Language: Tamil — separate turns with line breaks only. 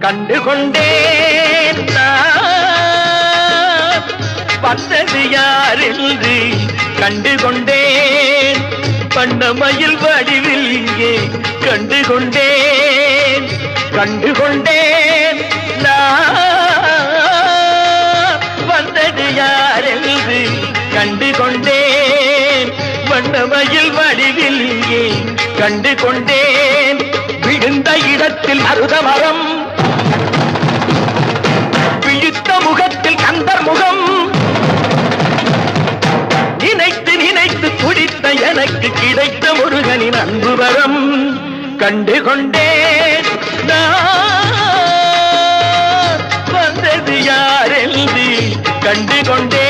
கண்டுகொண்டேன் வந்தது யார் என்று கண்டுகொண்டேன் வண்ணமயில் வடிவில் இங்கே கண்டுகொண்டேன் கண்டுகொண்டேன் வந்தது யார் என்று கண்டுகொண்டேன் வண்ணமயில் வடிவில் இங்கே கண்டுகொண்டேன் விழுந்த இடத்தில் மருதமரம் விழித்த முகத்தில் கந்தர் முகம் நினைத்து நினைத்து துடித்த எனக்கு கிடைத்த முருகனின் அன்பு வரம் கண்டுகொண்டேன் வந்தது யார் என்று கண்டுகொண்டேன்